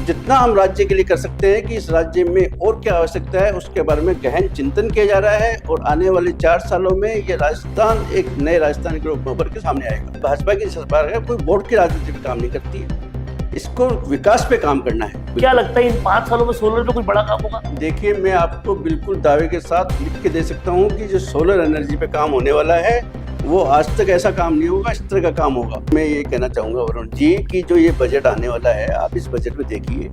जितना हम राज्य के लिए कर सकते हैं कि इस राज्य में और क्या आवश्यकता है उसके बारे में गहन चिंतन किया जा रहा है और आने वाले 4 सालों में ये राजस्थान एक नए राजस्थान के रूप में उभर के सामने आएगा। भाजपा की सरकार है, कोई वोट की राजनीति पे काम नहीं करती है, इसको विकास पे काम करना है। क्या लगता है इन 5 सालों में सोलर पे कोई बड़ा काम होगा? देखिए, मैं आपको बिल्कुल दावे के साथ लिख के दे सकता हूँ कि जो सोलर एनर्जी पे काम होने वाला है वो आज तक ऐसा काम नहीं होगा, इस तरह का काम होगा। मैं ये कहना चाहूँगा वरुण जी कि जो ये बजट आने वाला है, आप इस बजट में देखिए,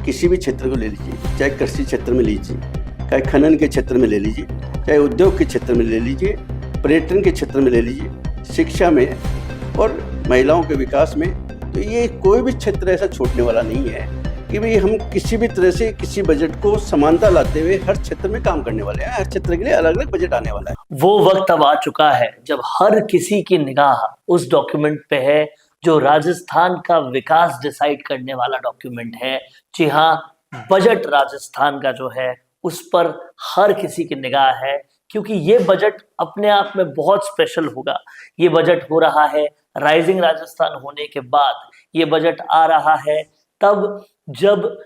किसी भी क्षेत्र को ले लीजिए, चाहे कृषि क्षेत्र में लीजिए, चाहे खनन के क्षेत्र में ले लीजिए, चाहे उद्योग के क्षेत्र में ले लीजिए, पर्यटन के क्षेत्र में ले लीजिए, शिक्षा में और महिलाओं के विकास में, तो ये कोई भी क्षेत्र ऐसा छूटने वाला नहीं है कि भाई हम किसी भी तरह से किसी बजट को समानता लाते हुए हर क्षेत्र में काम करने वाले हैं। हर क्षेत्र के लिए अलग अलग बजट आने वाला है। वो वक्त अब आ चुका है जब हर किसी की निगाह उस डॉक्यूमेंट पे है जो राजस्थान का विकास डिसाइड करने वाला डॉक्यूमेंट है। जी हाँ, बजट राजस्थान का जो है उस पर हर किसी की निगाह है, क्योंकि ये बजट अपने आप में बहुत स्पेशल होगा। ये बजट हो रहा है राइजिंग राजस्थान होने के बाद, ये बजट आ रहा है तब जब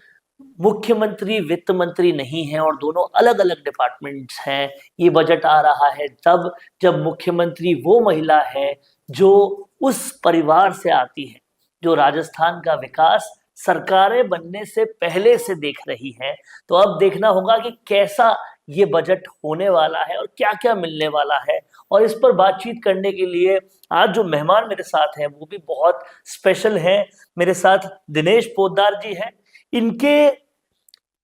मुख्यमंत्री वित्त मंत्री नहीं है और दोनों अलग अलग डिपार्टमेंट्स हैं। ये बजट आ रहा है तब जब मुख्यमंत्री वो महिला है जो उस परिवार से आती है जो राजस्थान का विकास सरकारें बनने से पहले से देख रही है। तो अब देखना होगा कि कैसा ये बजट होने वाला है और क्या क्या मिलने वाला है। और इस पर बातचीत करने के लिए आज जो मेहमान मेरे साथ हैं वो भी बहुत स्पेशल हैं। मेरे साथ दिनेश पोद्दार जी हैं। इनके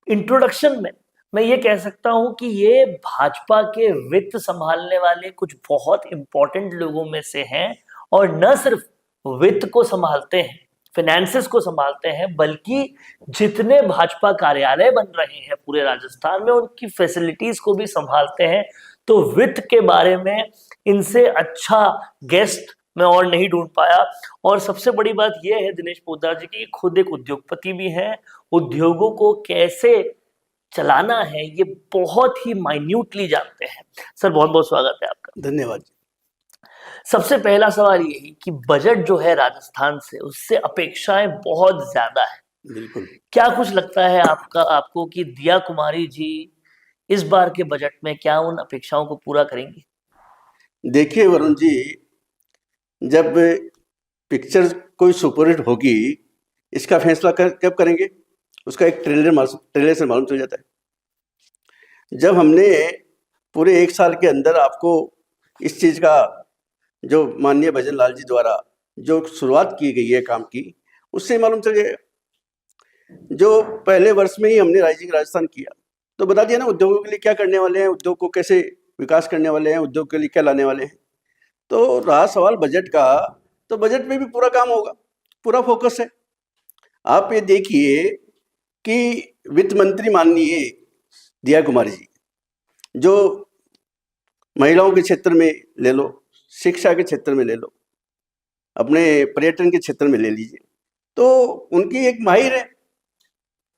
इंट्रोडक्शन में मैं ये कह सकता हूं कि ये भाजपा के वित्त संभालने वाले कुछ बहुत इंपॉर्टेंट लोगों में से हैं, और न सिर्फ वित्त को संभालते हैं, फाइनेंसेस को संभालते हैं, बल्कि जितने भाजपा कार्यालय बन रहे हैं पूरे राजस्थान में उनकी फैसिलिटीज को भी संभालते हैं। तो वित्त के बारे में इनसे अच्छा गेस्ट मैं और नहीं ढूंढ पाया। और सबसे बड़ी बात यह है दिनेश पोद्दार जी की खुद एक उद्योगपति भी हैं। उद्योगों को कैसे चलाना है ये बहुत ही माइन्यूटली जानते हैं। सर, बहुत बहुत स्वागत है आपका। धन्यवाद। सबसे पहला सवाल ये है कि बजट जो है राजस्थान से, उससे अपेक्षाएं बहुत ज्यादा है। बिल्कुल। क्या कुछ लगता है आपको कि दिया कुमारी जी इस बार के बजट में क्या उन अपेक्षाओं को पूरा करेंगी? देखिए वरुण जी, जब पिक्चर कोई सुपरहिट होगी इसका फैसला कब करेंगे, उसका एक ट्रेलर से मालूम चल जाता है। जब हमने पूरे 1 साल के अंदर आपको इस चीज का जो माननीय भजन लाल जी द्वारा जो शुरुआत की गई है काम की, उससे मालूम चल जाएगा। जो पहले वर्ष में ही हमने राइजिंग राजस्थान किया तो बता दिया ना उद्योगों के लिए क्या करने वाले हैं, उद्योग को कैसे विकास करने वाले हैं, उद्योग के लिए क्या लाने वाले हैं। तो रहा सवाल बजट का, तो बजट में भी पूरा काम होगा, पूरा फोकस है। आप ये देखिए कि वित्त मंत्री माननीय दिया कुमारी जी, जो महिलाओं के क्षेत्र में ले लो, शिक्षा के क्षेत्र में ले लो, अपने पर्यटन के क्षेत्र में ले लीजिए, तो उनकी एक माहिर है।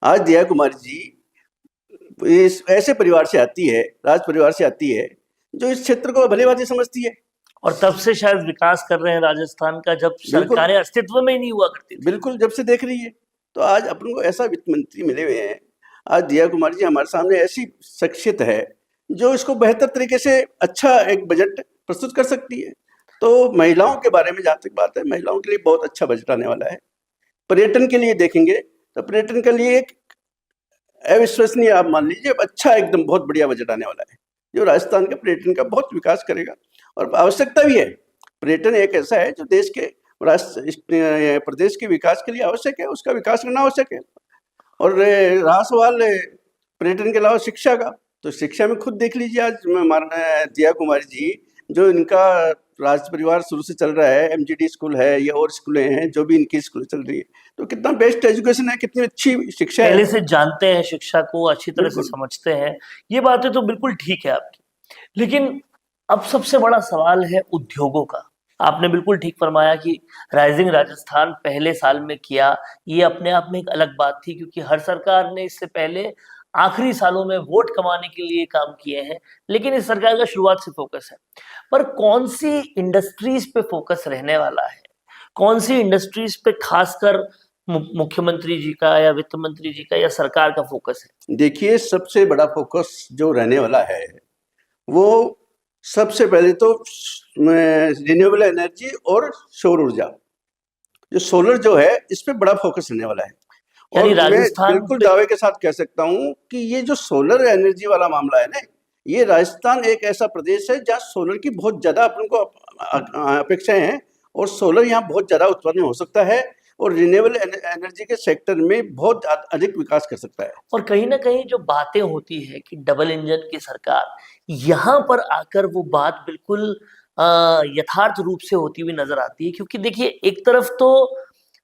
आज दिया कुमारी जी इस ऐसे परिवार से आती है, राज परिवार से आती है, जो इस क्षेत्र को भली भांति समझती है। और तब से शायद विकास कर रहे हैं राजस्थान का, जब सरकारें अस्तित्व में ही नहीं हुआ करती थी। बिल्कुल, जब से देख रही है। तो आज अपन को ऐसा वित्त मंत्री मिले हुए हैं। आज दिया कुमारी जी हमारे सामने ऐसी शख्सियत है जो इसको बेहतर तरीके से अच्छा एक बजट प्रस्तुत कर सकती है। तो महिलाओं के बारे में जहाँ तक बात है, महिलाओं के लिए बहुत अच्छा बजट आने वाला है। पर्यटन के लिए देखेंगे तो पर्यटन के लिए एक अविश्वसनीय, आप मान लीजिए, अच्छा एकदम बहुत बढ़िया बजट आने वाला है जो राजस्थान के पर्यटन का बहुत विकास करेगा। और आवश्यकता भी है। पर्यटन एक ऐसा है जो देश के प्रदेश के विकास के लिए आवश्यक है, उसका विकास करना आवश्यक है। और रहा सवाल पर्यटन के अलावा शिक्षा का, तो शिक्षा में खुद देख लीजिए। आज हमारा दिया कुमारी जी, जो इनका राज परिवार शुरू से चल रहा है, MGD स्कूल है या और स्कूलें हैं जो भी इनकी स्कूल चल रही है, तो कितना बेस्ट एजुकेशन है, कितनी अच्छी शिक्षा है। पहले से जानते हैं, शिक्षा को अच्छी तरह से समझते हैं। ये बातें तो बिल्कुल ठीक है आपकी, लेकिन अब सबसे बड़ा सवाल है उद्योगों का। आपने बिल्कुल ठीक फरमाया कि राइजिंग राजस्थान पहले साल में किया, ये अपने आप में एक अलग बात थी, क्योंकि हर सरकार ने इससे पहले आखिरी सालों में वोट कमाने के लिए काम किए हैं। लेकिन इस सरकार का शुरुआत से फोकस है। पर कौन सी इंडस्ट्रीज पे फोकस रहने वाला है, कौन सी इंडस्ट्रीज पे खासकर मुख्यमंत्री जी का या वित्त मंत्री जी का या सरकार का फोकस है? देखिए, सबसे बड़ा फोकस जो रहने वाला है वो सबसे पहले तो रिन्यूएबल एनर्जी और सौर ऊर्जा, जो सोलर जो है इस पे बड़ा फोकस रहने वाला है। और यानी मैं राजस्थान बिल्कुल पे दावे के साथ कह सकता हूँ कि ये जो सोलर एनर्जी वाला मामला है ना, ये राजस्थान एक ऐसा प्रदेश है जहाँ सोलर की बहुत ज्यादा अपन को अपेक्षाएं हैं, और सोलर यहाँ बहुत ज्यादा उत्पादन हो सकता है और रिन्यूएबल एनर्जी के सेक्टर में बहुत अधिक विकास कर सकता है। और कहीं ना कहीं जो बातें होती है कि डबल इंजन की सरकार, यहाँ पर आकर वो बात बिल्कुल यथार्थ रूप से होती हुई नजर आती है। क्योंकि देखिए, एक तरफ तो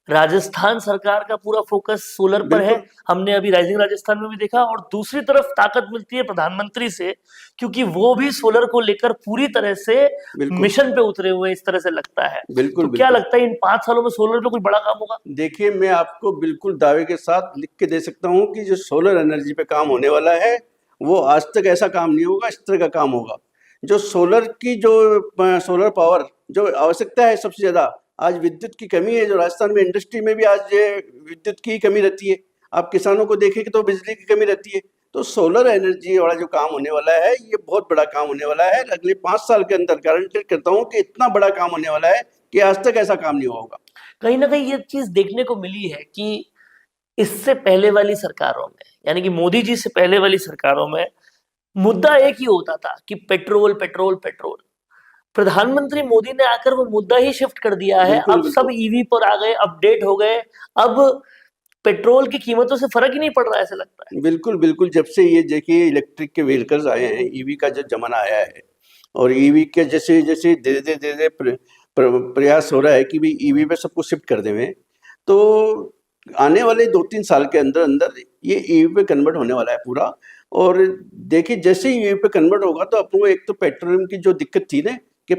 राजस्थान सरकार का पूरा फोकस सोलर पर है, बिल्कुल हमने अभी राइजिंग राजस्थान में भी देखा, और दूसरी तरफ ताकत मिलती है प्रधानमंत्री से, क्योंकि वो भी सोलर को लेकर पूरी तरह से बिल्कुल मिशन पे उतरे हुए इस तरह से लगता है। बिल्कुल तो क्या बिल्कुल लगता है इन 5 सालों में सोलर पे कोई बड़ा काम होगा? देखिए, मैं आपको बिल्कुल दावे के साथ लिख के दे सकता हूँ कि जो सोलर एनर्जी पे काम होने वाला है वो आज तक ऐसा काम नहीं होगा, इस तरह का काम होगा। जो सोलर की जो सोलर पावर जो आवश्यकता है सबसे ज़्यादा, आज विद्युत की कमी है, जो राजस्थान में इंडस्ट्री में भी आज ये विद्युत की कमी रहती है, आप किसानों को देखेंगे तो बिजली की कमी रहती है। तो सोलर एनर्जी वाला जो काम होने वाला है ये बहुत बड़ा काम होने वाला है, अगले 5 साल के अंदर गारंटी करता हूँ कि इतना बड़ा काम होने वाला है कि आज तक ऐसा काम नहीं हुआ होगा। कहीं ना कहीं ये चीज देखने को मिली है कि इससे पहले वाली सरकारों में, यानी कि मोदी जी से पहले वाली सरकारों में, मुद्दा एक ही होता था कि पेट्रोल पेट्रोल पेट्रोल। प्रधानमंत्री मोदी ने आकर वो मुद्दा ही शिफ्ट कर दिया है, बिल्कुल अब सब बिल्कुल ईवी पर आ गए, अपडेट हो गए। अब पेट्रोल की कीमतों से फर्क ही नहीं पड़ रहा है, ऐसा लगता है। बिल्कुल बिल्कुल जब से ये देखिए इलेक्ट्रिक के व्हीकल्स आए हैं, ईवी का जो जमाना आया है, और ईवी के जैसे जैसे धीरे धीरे धीरे धीरे प्रयास हो रहा है कि भाई ईवी पे सबको शिफ्ट कर दें, तो आने वाले 2-3 साल के अंदर अंदर ये ईवी पे कन्वर्ट होने वाला है पूरा। और देखिए, जैसे ही ईवी पे कन्वर्ट होगा तो अपन को एक तो पेट्रोलियम की जो दिक्कत थी ना कि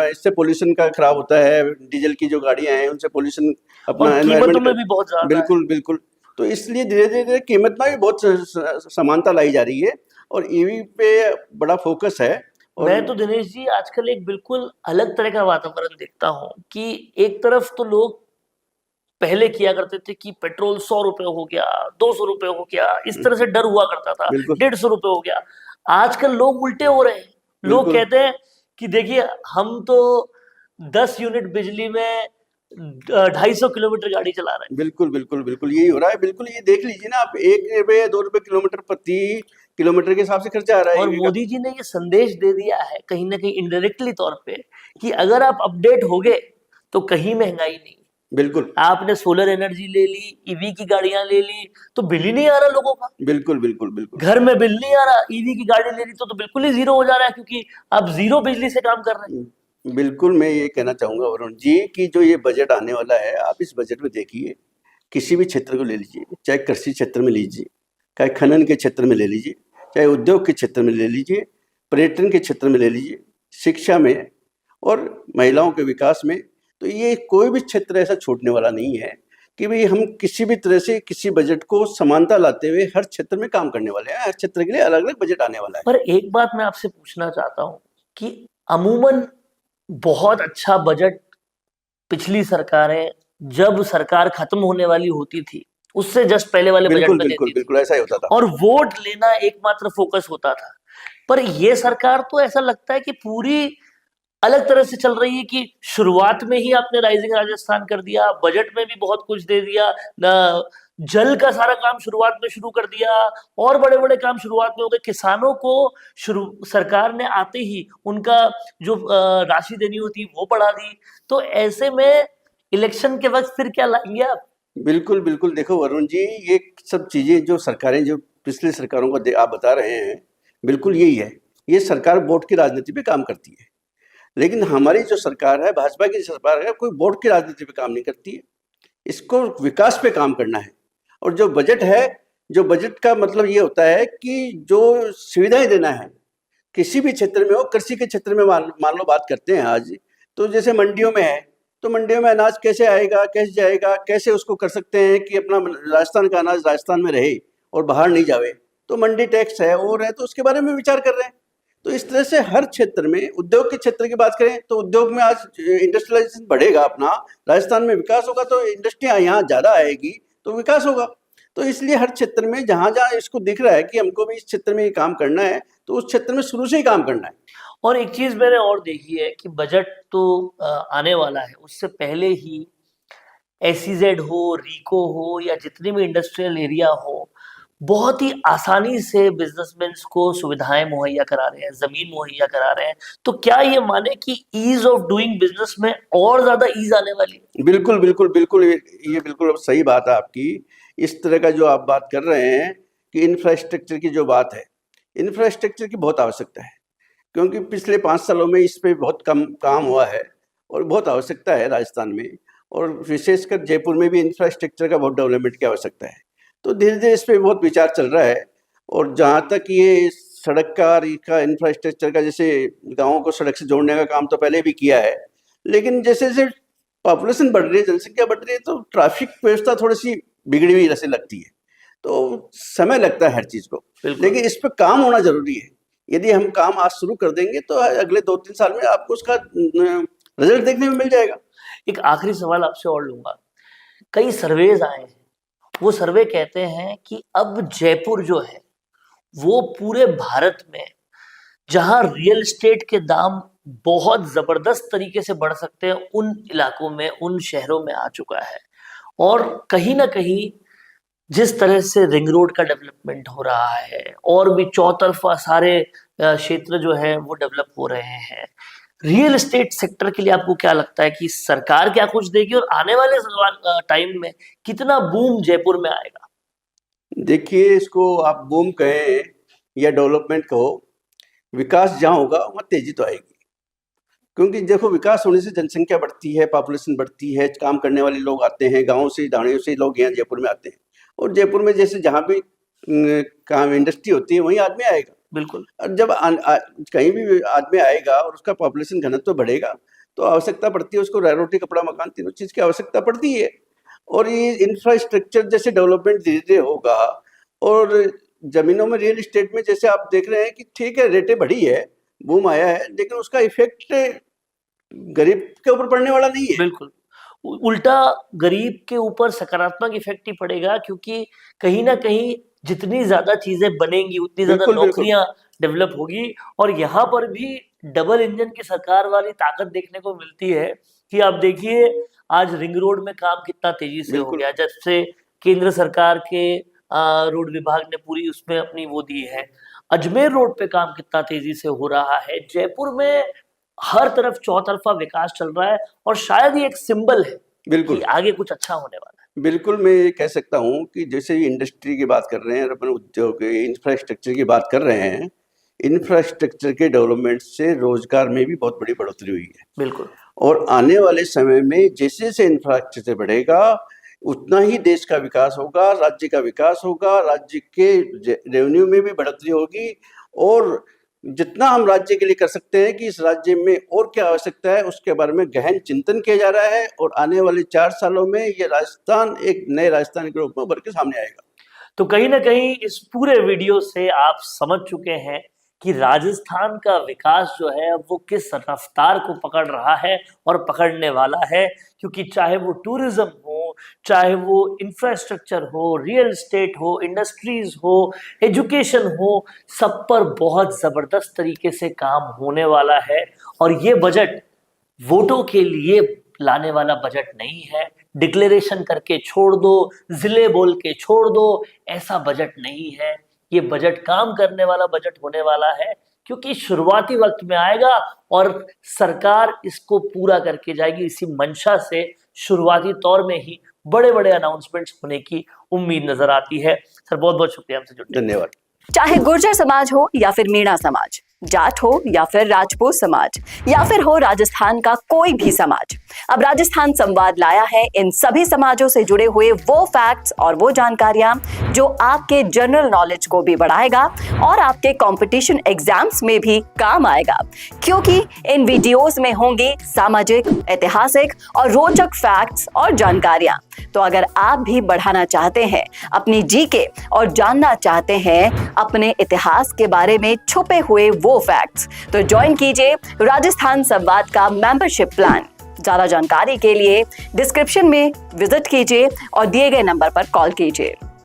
इससे पोल्यूशन का खराब होता है, डीजल की जो गाड़ियां हैं उनसे पोल्यूशन और अपना कीमतों एनवायरमेंट में का। भी बहुत ज्यादा है। बिल्कुल बिल्कुल तो इसलिए धीरे धीरे कीमत में भी बहुत समानता लाई जा रही है, और ईवी पे बड़ा फोकस है। और मैं तो दिनेश जी आजकल एक बिल्कुल अलग तरह का वातावरण देखता हूँ कि एक तरफ तो लोग पहले किया करते थे कि पेट्रोल 100 रुपए हो गया, 200 रुपए हो गया, इस तरह से डर हुआ करता था, बिल्कुल 150 रुपए हो गया। आजकल लोग उल्टे हो रहे हैं, लोग बिल्कुल कहते हैं कि देखिए, हम तो 10 यूनिट बिजली में 250 किलोमीटर गाड़ी चला रहे बिल्कुल बिल्कुल बिल्कुल यही हो रहा है। बिल्कुल ये देख लीजिए ना आप, 1 रुपये 2 रुपये किलोमीटर प्रति किलोमीटर के हिसाब से खर्चा आ रहा हैं। है और ईवी का। मोदी जी ने ये संदेश दे दिया है कहीं ना कहीं इनडायरेक्टली तौर पे कि अगर आप अपडेट हो गए तो कहीं महंगाई नहीं। बिल्कुल आपने सोलर एनर्जी ले ली, ईवी की गाड़ियां ले ली, तो बिल ही नहीं आ रहा लोगों का, बिल्कुल बिल्कुल बिल्कुल घर में बिल नहीं आ रहा। ईवी की गाड़ी ले ली तो बिल्कुल ही जीरो हो जा रहा है, क्योंकि आप जीरो बिजली से काम कर रहे हैं। बिल्कुल मैं ये कहना चाहूंगा वरुण जी कि जो ये बजट आने वाला है, आप इस बजट में देखिए, किसी भी क्षेत्र को ले लीजिए, चाहे कृषि क्षेत्र में लीजिए, चाहे खनन के क्षेत्र में ले लीजिए, चाहे उद्योग के क्षेत्र में ले लीजिए, पर्यटन के क्षेत्र में ले लीजिए, शिक्षा में और महिलाओं के विकास में, तो ये कोई भी क्षेत्र ऐसा छूटने वाला नहीं है कि भाई हम किसी भी तरह से किसी बजट को समानता लाते हुए हर क्षेत्र में काम करने वाले हैं। हर क्षेत्र के लिए अलग अलग बजट आने वाला है। पर एक बात मैं आपसे पूछना चाहता हूं कि अमूमन बहुत अच्छा बजट पिछली सरकारें, जब सरकार खत्म होने वाली होती थी उससे जस्ट पहले वाले बजट बिल्कुल में बिल्कुल देती थी, बिल्कुल ऐसा ही होता था। और वोट लेना एकमात्र फोकस होता था। पर ये सरकार तो ऐसा लगता है कि पूरी अलग तरह से चल रही है कि शुरुआत में ही आपने राइजिंग राजस्थान कर दिया, बजट में भी बहुत कुछ दे दिया ना, जल का सारा काम शुरुआत में शुरू कर दिया, और बड़े बड़े काम शुरुआत में हो गए। किसानों को शुरू सरकार ने आते ही उनका जो राशि देनी होती वो बढ़ा दी। तो ऐसे में इलेक्शन के वक्त फिर क्या लाएंगे आप? बिल्कुल बिल्कुल देखो वरुण जी, ये सब चीजें जो सरकारें जो पिछली सरकारों को आप बता रहे हैं, बिल्कुल यही है। ये सरकार वोट की राजनीति पे काम करती है, लेकिन हमारी जो सरकार है, भाजपा की सरकार है, कोई वोट की राजनीति पे काम नहीं करती है। इसको विकास पे काम करना है। और जो बजट है, जो बजट का मतलब ये होता है कि जो सुविधाएं देना है किसी भी क्षेत्र में हो। कृषि के क्षेत्र में मान लो बात करते हैं आज, तो जैसे मंडियों में है, तो मंडियों में अनाज कैसे आएगा, कैसे जाएगा, कैसे उसको कर सकते हैं कि अपना राजस्थान का अनाज राजस्थान में रहे और बाहर नहीं जावे। तो मंडी टैक्स है और है, तो उसके बारे में विचार कर रहे हैं। तो इस तरह से हर क्षेत्र में, उद्योग के क्षेत्र की बात करें तो उद्योग में आज इंडस्ट्रियलाइजेशन बढ़ेगा अपना, राजस्थान में विकास होगा तो इंडस्ट्रियाँ यहाँ ज़्यादा आएगी तो विकास होगा। तो इसलिए हर क्षेत्र में जहाँ जहाँ इसको दिख रहा है कि हमको भी इस क्षेत्र में ये काम करना है तो उस क्षेत्र में शुरू से ही काम करना है। और एक चीज मैंने और देखी है कि बजट तो आने वाला है, उससे पहले ही SEZ हो, रीको हो या जितनी भी इंडस्ट्रियल एरिया हो, बहुत ही आसानी से बिजनेसमैन को सुविधाएं मुहैया करा रहे हैं, जमीन मुहैया करा रहे हैं। तो क्या ये माने कि ईज ऑफ डूइंग बिजनेस में और ज्यादा ईज आने वाली है? बिल्कुल बिल्कुल बिल्कुल, ये बिल्कुल सही बात है आपकी। इस तरह का जो आप बात कर रहे हैं कि इंफ्रास्ट्रक्चर की जो बात है, इंफ्रास्ट्रक्चर की बहुत आवश्यकता है, क्योंकि पिछले 5 सालों में इस पे बहुत कम काम हुआ है और बहुत आवश्यकता है राजस्थान में, और विशेषकर जयपुर में भी इंफ्रास्ट्रक्चर का बहुत डेवलपमेंट की आवश्यकता है। तो धीरे धीरे इस पे बहुत विचार चल रहा है। और जहाँ तक ये सड़क का और इसका इंफ्रास्ट्रक्चर का, जैसे गाँवों को सड़क से जोड़ने का काम तो पहले भी किया है, लेकिन जैसे जैसे पॉपुलेशन बढ़ रही है, जनसंख्या बढ़ रही है, तो ट्रैफिक व्यवस्था थोड़ी सी बिगड़ी हुई जैसे लगती है, तो समय लगता है हर चीज़ को, लेकिन इस पर काम होना जरूरी है। यदि हम काम आज शुरू कर देंगे तो अगले 2-3 साल में आपको उसका रिजल्ट देखने में मिल जाएगा। एक आखिरी सवाल आपसे और लूंगा। कई सर्वेज आए हैं, वो सर्वे कहते हैं कि अब जयपुर जो है वो पूरे भारत में जहां रियल एस्टेट के दाम बहुत जबरदस्त तरीके से बढ़ सकते हैं, उन इलाकों में, उन शहरों में आ चुका है। और कहीं ना कहीं जिस तरह से रिंग रोड का डेवलपमेंट हो रहा है और भी चौतरफा सारे क्षेत्र जो है वो डेवलप हो रहे हैं, रियल एस्टेट सेक्टर के लिए आपको क्या लगता है कि सरकार क्या कुछ देगी और आने वाले टाइम में कितना बूम जयपुर में आएगा? देखिए, इसको आप बूम कहें या डेवलपमेंट कहो, विकास जहाँ होगा वहाँ तेजी तो आएगी, क्योंकि देखो विकास होने से जनसंख्या बढ़ती है, पॉपुलेशन बढ़ती है, काम करने वाले लोग आते हैं, गाँव से दाड़ियों से लोग यहाँ जयपुर में आते हैं, और जयपुर में जैसे जहाँ भी काम इंडस्ट्री होती है वहीं आदमी आएगा। बिल्कुल। और जब कहीं भी आदमी आएगा और उसका पॉपुलेशन घनत्व बढ़ेगा तो आवश्यकता पड़ती है उसको, रह रोटी कपड़ा मकान तीनों चीज़ की आवश्यकता पड़ती है। और ये इंफ्रास्ट्रक्चर जैसे डेवलपमेंट धीरे धीरे होगा, और ज़मीनों में रियल इस्टेट में जैसे आप देख रहे हैं कि ठीक है रेटें बढ़ी है, बूम आया है, लेकिन उसका इफेक्ट गरीब के ऊपर पड़ने वाला नहीं है। बिल्कुल, उल्टा गरीब के ऊपर सकारात्मक इफेक्ट ही पड़ेगा, क्योंकि कहीं ना कहीं जितनी ज्यादा चीजें बनेंगी उतनी ज्यादा नौकरियां डेवलप होगी। और यहाँ पर भी डबल इंजन की सरकार वाली ताकत देखने को मिलती है कि आप देखिए आज रिंग रोड में काम कितना तेजी से हो गया, जब से केंद्र सरकार के रोड विभाग ने पूरी उसमें अपनी वो दी है। अजमेर रोड पे काम कितना तेजी से हो रहा है, जयपुर में हर तरफ चौतरफा विकास चल रहा है, और शायद ये एक सिंबल है कि आगे कुछ अच्छा होने वाला है। बिल्कुल, मैं ये कह सकता हूँ कि जैसे इंडस्ट्री की बात कर रहे हैं, अपन उद्योग इंफ्रास्ट्रक्चर की बात कर रहे हैं, इंफ्रास्ट्रक्चर के डेवलपमेंट से रोजगार में भी बहुत बड़ी बढ़ोतरी हुई है। बिल्कुल। और आने वाले समय में जैसे जैसे इंफ्रास्ट्रक्चर बढ़ेगा उतना ही देश का विकास होगा, राज्य का विकास होगा, राज्य के रेवेन्यू में भी बढ़ोतरी होगी, और जितना हम राज्य के लिए कर सकते हैं कि इस राज्य में और क्या आवश्यकता है उसके बारे में गहन चिंतन किया जा रहा है, और आने वाले 4 सालों में ये राजस्थान एक नए राजस्थान के रूप में उभर के सामने आएगा। तो कहीं ना कहीं इस पूरे वीडियो से आप समझ चुके हैं कि राजस्थान का विकास जो है वो किस रफ्तार को पकड़ रहा है और पकड़ने वाला है, क्योंकि चाहे वो टूरिज्म हो, चाहे वो इंफ्रास्ट्रक्चर हो, रियल एस्टेट हो, इंडस्ट्रीज हो, एजुकेशन हो, सब पर बहुत जबरदस्त तरीके से काम होने वाला है। और ये बजट वोटों के लिए लाने वाला बजट नहीं है, डिक्लेरेशन करके छोड़ दो, जिले बोल के छोड़ दो, ऐसा बजट नहीं है। ये बजट काम करने वाला बजट होने वाला है, क्योंकि शुरुआती वक्त में आएगा और सरकार इसको पूरा करके जाएगी। इसी मंशा से शुरुआती तौर में ही बड़े बड़े अनाउंसमेंट्स होने की उम्मीद नजर आती है। सर बहुत बहुत शुक्रिया हमसे जुड़ने। धन्यवाद। चाहे गुर्जर समाज हो या फिर मीणा समाज, जाट हो या फिर राजपूत समाज, या फिर हो राजस्थान का कोई भी समाज, अब राजस्थान संवाद लाया है इन सभी समाजों से जुड़े हुए वो फैक्ट्स और वो जानकारियां जो आपके जनरल नॉलेज को भी बढ़ाएगा और आपके कंपटीशन एग्जाम्स में भी काम आएगा, क्योंकि इन वीडियोस में होंगी सामाजिक, ऐतिहासिक और रोचक फैक्ट्स और जानकारियां तो अगर आप भी बढ़ाना चाहते हैं अपनी जीके और जानना चाहते हैं अपने इतिहास के बारे में छुपे हुए वो फैक्ट्स, तो ज्वाइन कीजिए राजस्थान संवाद का मेंबरशिप प्लान। ज्यादा जानकारी के लिए डिस्क्रिप्शन में विजिट कीजिए और दिए गए नंबर पर कॉल कीजिए।